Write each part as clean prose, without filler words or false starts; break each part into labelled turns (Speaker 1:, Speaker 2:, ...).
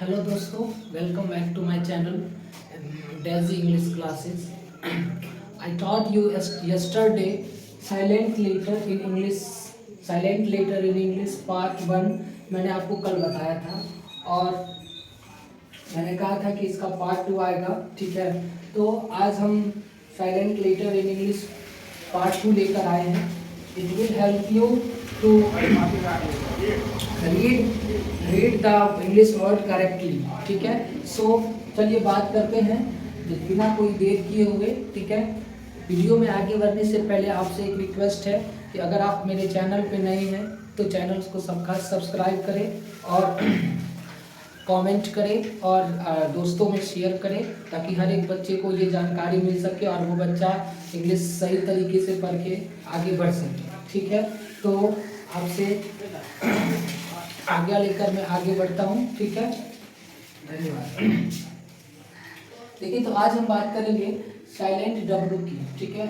Speaker 1: Hello दोस्तों, welcome back to my channel Daisy English Classes. I taught you yesterday silent letter in English part 1. मैंने आपको कल बताया था और मैंने कहा था कि इसका पार्ट 2 आएगा, ठीक है। तो आज हम silent letter in English part 2 लेकर आए हैं. It will help you to read the English word correctly, ठीक है। सो चलिए बात करते हैं बिना कोई देर किए हुए, ठीक है। वीडियो में आगे बढ़ने से पहले आपसे एक रिक्वेस्ट है कि अगर आप मेरे चैनल पे नए हैं तो चैनल को सब्सक्राइब करें और कमेंट करें और दोस्तों में शेयर करें ताकि हर एक बच्चे को ये जानकारी मिल सके और वो बच्चा इंग्लिश सही तरीके से पढ़ के आगे बढ़ सके, ठीक है। तो आपसे आज्ञा लेकर मैं आगे बढ़ता हूँ, ठीक है। धन्यवाद। देखिए, तो आज हम बात करेंगे साइलेंट डब्ल्यू की, ठीक है।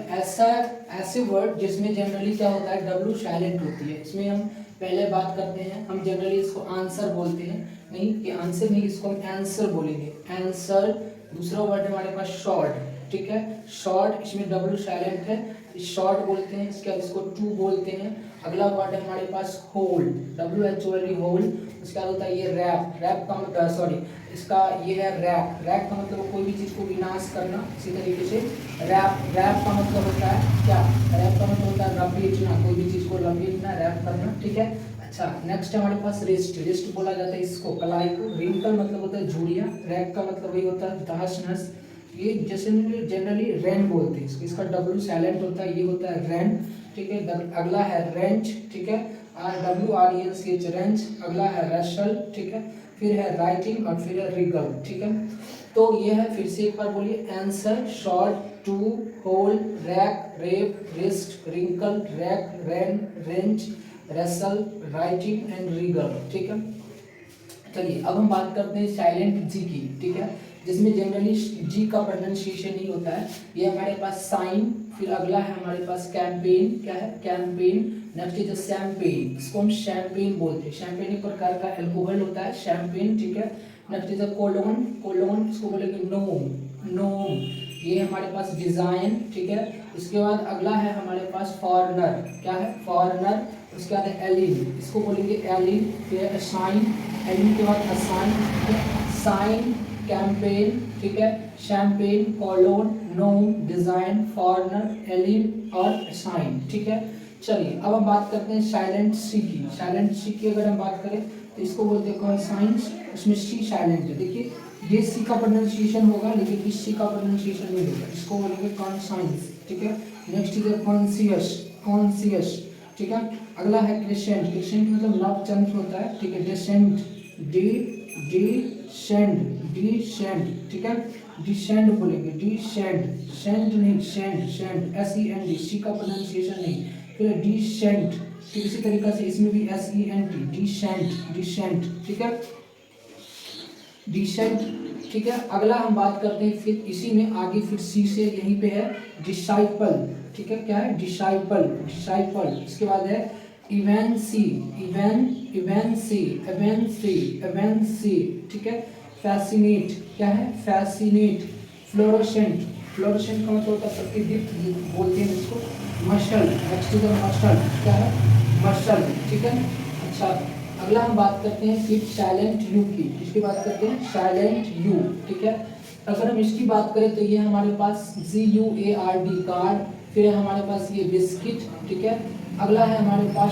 Speaker 1: ऐसे वर्ड जिसमें जनरली क्या होता है, डब्ल्यू साइलेंट होती है। इसमें हम पहले बात करते हैं, हम जनरली इसको आंसर बोलते हैं, नहीं ये आंसर नहीं, इसको हम आंसर बोलेंगे, आंसर। दूसरा वर्ड है हमारे पास शॉर्ट, ठीक है। शॉर्ट, इसमें डब्ल्यू साइलेंट है, शॉर्ट बोलते हैं। इसके बाद इसको टू बोलते हैं। अगला वर्ड है हमारे पास होल, WHOLE, होल। उसके बाद होता है ये रैप, रैप का मतलब सॉरी इसका ये है रैप, रैप का मतलब कोई भी चीज़ को विनाश करना। इसी तरीके से रैप का मतलब होता है क्या, रैप का मतलब होता है लपेटना, कोई भी चीज़ को लपेटना, रैप करना, ठीक है। अच्छा, नेक्स्ट है हमारे पास रेस्ट, रेस्ट बोला जाता है इसको, कलाई को। रिंकल मतलब होता है झुर्रियाँ, रैप का मतलब वही होता है तहस नहस। ये जैसे जनरली रैन बोलते हैं, इसका डब्ल्यू साइलेंट होता है, ये होता है रैन, ठीक है। अगला है रेंच, ठीक है, RWRENCH, रेंच। अगला है रशल, ठीक है। फिर है राइटिंग और फिर है रिगल, ठीक है। तो ये है, फिर से एक बार बोलिए, answer, sword, two, whole, wreck, wrap, wrist, wrinkle, wreck, wren, wrench, wrestle, writing and wriggle, ठीक है। चलिए अब हम बात करते हैं साइलेंट जी की, ठीक है, जिसमें जनरली जी का प्रोनाउंसिएशन ही होता है। ये हमारे पास साइन, फिर अगला है हमारे पास कैंपेन, क्या है कैंपेन। नेक्स्ट इज शैम्पेन, इसको हम शैम्पेन बोलते हैं, शैम्पेन एक प्रकार का अल्कोहल होता है, शैम्पेन, ठीक है। नेक्स्ट इज कोलोन, कोलोन इसको बोलेंगे नोम, नोम। ये हमारे पास डिजाइन, ठीक है। इसके बाद अगला है हमारे पास फॉरनर, क्या है फॉरनर। उसके बाद है एलिन, इसको बोलेंगे एलिन। फिर असाइन, एलिन के बाद असाइन, साइन, कैंपेन, ठीक है, शैम्पेन, कोलोन, नोम, डिजाइन, फॉरनर, एलिन और साइन, ठीक है। चलिए अब हम बात करते हैं साइलेंट सी की। साइलेंट सी की अगर हम बात करें तो इसको बोलते हैं कॉन्साइंस, उसमें सी साइलेंट है। देखिए ये सी का प्रोनाउंसिएशन होगा लेकिन इस सी का प्रोनाउंसिएशन नहीं होगा, इसको बोलेंगे कॉन्साइंस, ठीक है। नेक्स्ट इज कॉन्सियस, कॉन्सियस, ठीक है। अगला है क्रिसेंट, क्रिसेंट मतलब नवचंद्र होता है, ठीक है। डिसेंट, डिसेंड, डिसेंड, ठीक है। डिसेंड बोलेंगे, डिसेंड, सेंड नहीं, सेंड, सेंड, SEND, सी का प्रोनाउंसिएशन नहीं। फिर डिसेंट, ठीक इसी तरीके से इसमें भी SENT, डिसेंट, डिसेंट, ठीक है, डिसेंट, ठीक है। अगला हम बात करते हैं फिर इसी में आगे, फिर सी से यहीं पे है डिसाइपल, ठीक है। क्या है डिसाइपल, डिसाइपल। इसके बाद है इवेंसी, इवेंसी, इवेंसी, इवेंसी, ठीक है। फैसिनेट, क्या है फैसिनेट। फ्लोरोसेंट, फ्लोरोसेंट का मतलब होता है प्रतिदीप्त बोलते हैं इसको। मशल, नेक्स्ट इज मशल, क्या है मशल, ठीक है। अच्छा, अगला हम बात करते हैं फिर साइलेंट यू की। इसकी बात करते हैं साइलेंट यू, ठीक है। अगर हम इसकी बात करें तो ये हमारे पास CUARD, कार्ड। फिर है हमारे पास ये बिस्किट, ठीक है। अगला है हमारे पास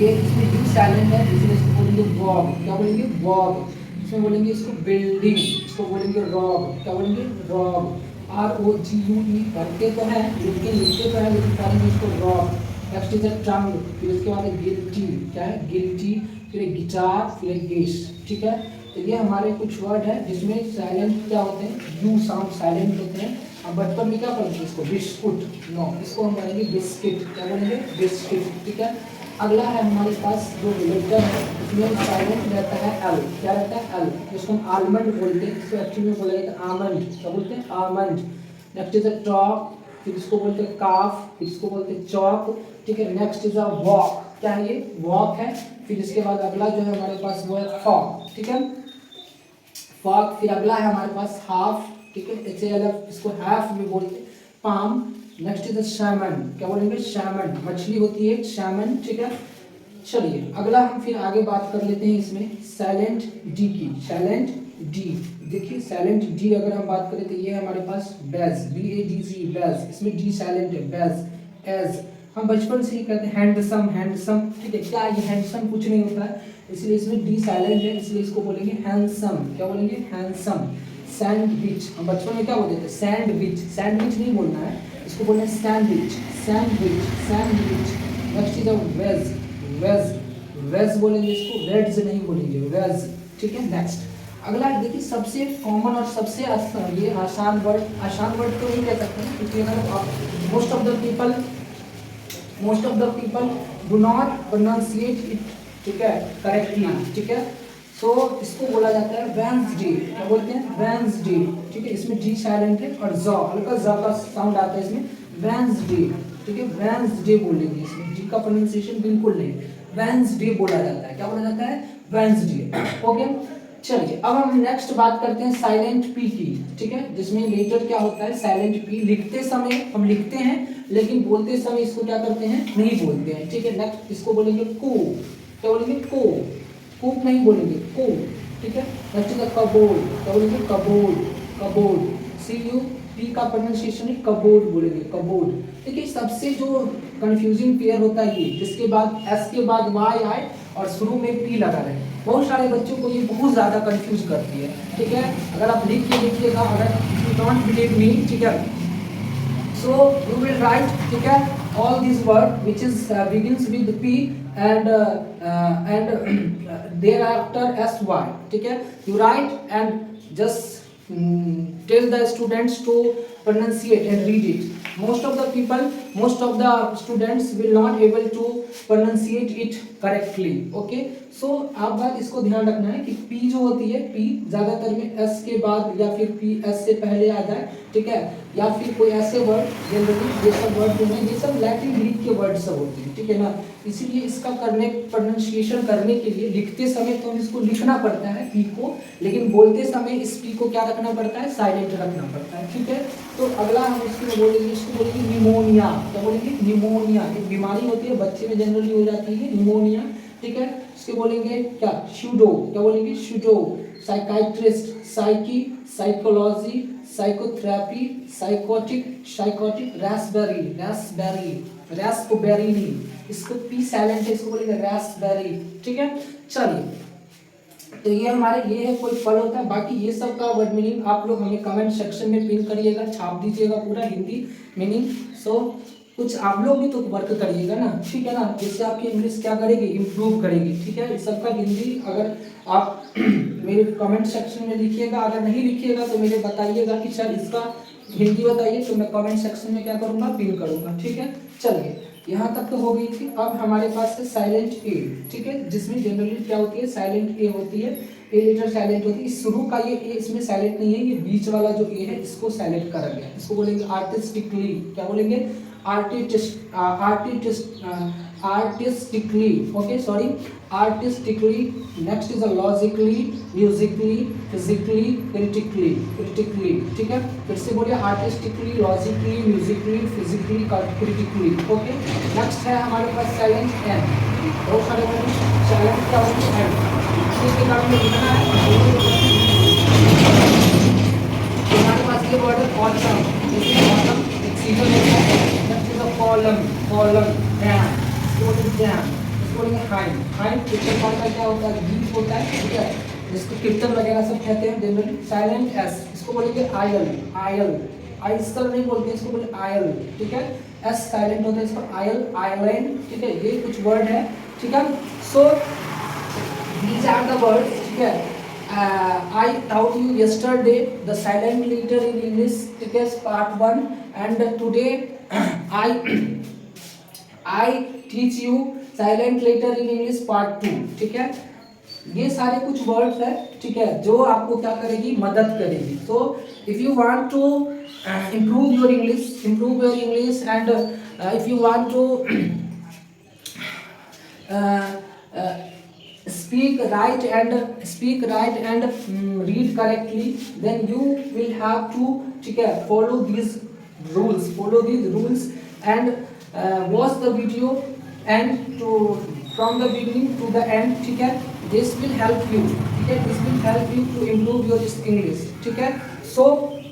Speaker 1: ये, इसमें यू साइलेंट है, इसलिए इसको बोलेंगे वॉग, क्या बोलेंगे वॉग। इसमें बोलेंगे इसको बिल्डिंग, इसको बोलेंगे रॉग, क्या बोलेंगे रॉग। ROGUE करते तो है लेकिन लिखते तो है लेकिन करेंगे इसको रॉग। नेक्स्ट इज टंग, फिर उसके बाद गिल्टी, क्या है गिल्टी। फिर गिटार, फिर गेस, ठीक है। तो ये हमारे कुछ वर्ड है जिसमें साइलेंट क्या होते हैं, यू साउंड साइलेंट होते हैं। अब बचपन में क्या बोलेंगे इसको बिस्कुट, नो इसको हम बोलेंगे बिस्किट, क्या बोलेंगे बिस्किट, ठीक है। अगला है हमारे पास जो लेटर है उसमें साइलेंट रहता है एल, क्या रहता है एल, जिसको हम आलमंड बोलते हैं, इसको एक्चुअली में बोला जाता है आमंड, क्या बोलते हैं almond. Next is a talk, फिर इसको बोलते हैं काफ, फिर इसको बोलते हैं चौक, ठीक है। नेक्स्ट इज अ वॉक, क्या है ये वॉक है। फिर इसके बाद अगला जो है हमारे पास वो है फॉक, ठीक है। फॉग। फिर अगला है हमारे पास हाफ, ठीक है, HALF, इसको हाफ में बोलते हैं। पाम, नेक्स्ट इज सैमन, क्या बोलेंगे, सैमन, मछली होती है सैमन, ठीक है। चलिए अगला हम फिर आगे बात कर लेते हैं इसमें साइलेंट डी की। साइलेंट डी, देखिए साइलेंट डी अगर हम बात करें तो ये है हमारे पास बेज, BADZ, बेज, इसमें डी साइलेंट है, बेज। एज हम बचपन से ही कहते हैं हैंडसम, हैंडसम, ठीक है, क्या ये हैंडसम कुछ नहीं होता है, इसलिए इसमें डी साइलेंट है, इसलिए इसको बोलेंगे हैंडसम, क्या बोलेंगे, हैंडसम। सैंडविच, हम बचपन में क्या बोलते थे, सैंडविच, सैंडविच नहीं बोलना है, इसको बोलना है sandwich, sandwich, sandwich. Next is wedge, wedge, wedge बोलेंगे इसको, वेज नहीं बोलेंगे, वेज, ठीक है। नेक्स्ट अगला देखिए सबसे कॉमन और सबसे ये आसान वर्ड, आसान वर्ड तो नहीं कह सकते हैं क्योंकि अगर most of the people do not pronunciate it, ठीक है, करेक्टली, ठीक है। सो इसको बोला जाता है वेंसडे, क्या बोलते हैं, वेंसडे, ठीक है, इसमें जी साइलेंट है और ज, हल्का ज का साउंड आता है इसमें, वेंसडे, ठीक है, वेंसडे बोलेंगे, इसमें जी का प्रोनाउंसिएशन बिल्कुल नहीं, वेंसडे बोला जाता है, क्या बोला जाता है, वेंसडे, ओके। चलिए अब हम नेक्स्ट बात करते हैं साइलेंट पी की, ठीक है, जिसमें लेटर क्या होता है, साइलेंट पी। लिखते समय हम लिखते हैं लेकिन बोलते समय इसको क्या करते हैं, नहीं बोलते हैं, ठीक है। नेक्स्ट इसको बोलेंगे को, क्या बोलेंगे, को, कूप नहीं बोलेंगे, को, ठीक है। नेक्स्ट इज कबोर्ड, क्या बोलेंगे, कबोर्ड, कबोर्ड, CUP का प्रोनाउंसिएशन है कबोर्ड बोलेंगे, कबोर्ड। देखिए सबसे जो कंफ्यूजिंग पेयर होता है ये, जिसके बाद एस के बाद वाई आए और शुरू में पी लगा रहे, बहुत सारे बच्चों को ये बहुत ज़्यादा कंफ्यूज करती है, ठीक है। अगर आप लिख के लिखिएगा, अगर यू डोंट बिलीव मी, ठीक है, so you will write, ठीक है, all these word which is begins with P and thereafter SY, ठीक है, you write and just tell the students to pronunciate and read it. Most of the people, most of the students will not able to pronunciate it correctly, okay. So आप बात इसको ध्यान रखना है कि P जो होती है, P ज़्यादातर में S के बाद या फिर P S से पहले आ जाए, ठीक है, या फिर कोई ऐसे वर्ड, जनरली ये सब वर्ड जो है ये सब लैटिन ग्रीक के वर्ड सब होते हैं, ठीक है ना। इसीलिए इसका करने प्रोनाउंसिएशन करने के लिए लिखते समय तो हम इसको लिखना पड़ता है पी को, लेकिन बोलते समय इस पी को क्या रखना पड़ता है, साइलेंट रखना पड़ता है, ठीक है। तो अगला हम इसको बोलेंगे, इसको बोलेंगे निमोनिया, क्या बोलेंगे, निमोनिया, एक बीमारी होती है बच्चे में जनरली हो जाती है निमोनिया, ठीक है। इसके बोलेंगे क्या, शूडो, क्या बोलेंगे, pseudo. Psychiatrist, psyche, psychology, psychotherapy, psychotic, psychotic, Raspberry, Raspberry, Raspberry नहीं, इसको पी साइलेंट है, इसको बोलेंगे रास्पबेरी, ठीक है। चलिए तो ये हमारे ये है कोई फल होता है, बाकी ये सब का वर्ड मीनिंग आप लोग हमें कमेंट सेक्शन में पिन करिएगा, छाप दीजिएगा पूरा हिंदी मीनिंग। सो कुछ आप लोग भी तो वर्क करिएगा ना, ठीक है ना, जिससे आपकी इंग्लिश क्या करेगी, इम्प्रूव करेगी, ठीक है। इस सब का हिंदी अगर आप मेरे कमेंट सेक्शन में लिखिएगा, अगर नहीं लिखिएगा तो मेरे बताइएगा कि सर इसका हिंदी बताइए, तो मैं कमेंट सेक्शन में क्या करूँगा, पिन करूँगा, ठीक है। चलिए यहाँ तक तो हो गई थी। अब हमारे पास है साइलेंट ए, ठीक है, जिसमें जनरली क्या होती है, साइलेंट ए होती है, ए लेटर साइलेंट होती है। इस शुरू का ये ए इसमें साइलेंट नहीं है, ये बीच वाला जो ए है इसको साइलेंट करा गया, इसको बोलेंगे आर्टिस्टिकली, क्या बोलेंगे, artistically, okay, sorry, artistically. Next is a logically, musically, physically, critically, ठीक है। फिर से बोलिए artistically, logically, musically, physically, critically, okay। Next है हमारे पास साइलेंट एन, बहुत सारे साइलेंट क्या होती है, इसके कारण में लिखना है हमारे पास ये वर्ड है ऑटम, ऑटम एक सीजन होता है। कॉलम, कॉलम, डैम, इसको बोलेंगे डैम, इसको बोलेंगे हाइम, हाइम कीर्तन पाठ का क्या होता है, गीत होता है, ठीक है, जिसको कीर्तन वगैरह सब कहते हैं जनरली। साइलेंट एस, इसको बोलेंगे आयल, आयल, आई इसका नहीं बोलते, इसको बोलेंगे आयल, ठीक है। एस साइलेंट होता है, इसको आयल, आइलैंड, ठीक है, ये कुछ वर्ड है, ठीक है। So these are the words, ठीक है। I taught you yesterday the silent letter in English, ठीक है, part 1, and today I teach you silent letter in English part 2, ठीक है। ये सारे कुछ वर्ड्स है, ठीक है, जो आपको क्या करेगी, मदद करेगी। So if you want to improve your English and if you want to speak, write and read correctly, then you will have to ठीक है follow these rules and watch the video and to from the beginning to the end, ठीक है. This will help you, ठीक है, this will help you to improve your English, ठीक है. So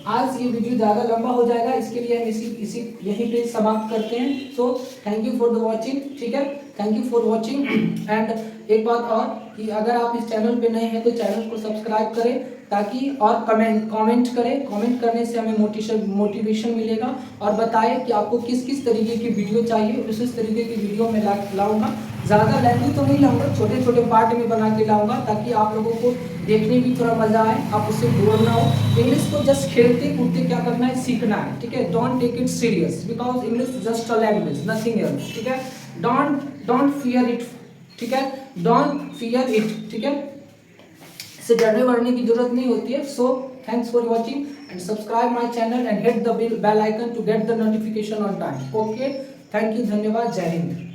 Speaker 1: आज ये वीडियो ज़्यादा लंबा हो जाएगा, इसके लिए हम इसी यहीं पे समाप्त करते हैं. So thank you for the watching, ठीक है, thank you for watching. And एक बात और कि अगर आप इस चैनल पे नए हैं तो चैनल को सब्सक्राइब करें ताकि और कमेंट करें. कमेंट करने से हमें मोटिवेशन मिलेगा और बताएं कि आपको किस किस तरीके की वीडियो चाहिए, उस तरीके की वीडियो में लाऊंगा. ज़्यादा लेंथी तो नहीं लाऊंगा, छोटे छोटे पार्ट में बना के लाऊंगा ताकि आप लोगों को देखने में थोड़ा मज़ा आए, आप उससे बोर ना हो. इंग्लिश को जस्ट खेलते कूदते क्या करना है, सीखना है, ठीक है. Don't take it serious because English just a language, nothing else, ठीक है. डोंट फियर इट, ठीक है, डोंट फियर इट, ठीक है. इससे डरने वरने की जरूरत नहीं होती है. So thanks for watching and subscribe my channel and hit the bell icon to get the notification on time. Okay, thank you, धन्यवाद, जय हिंद.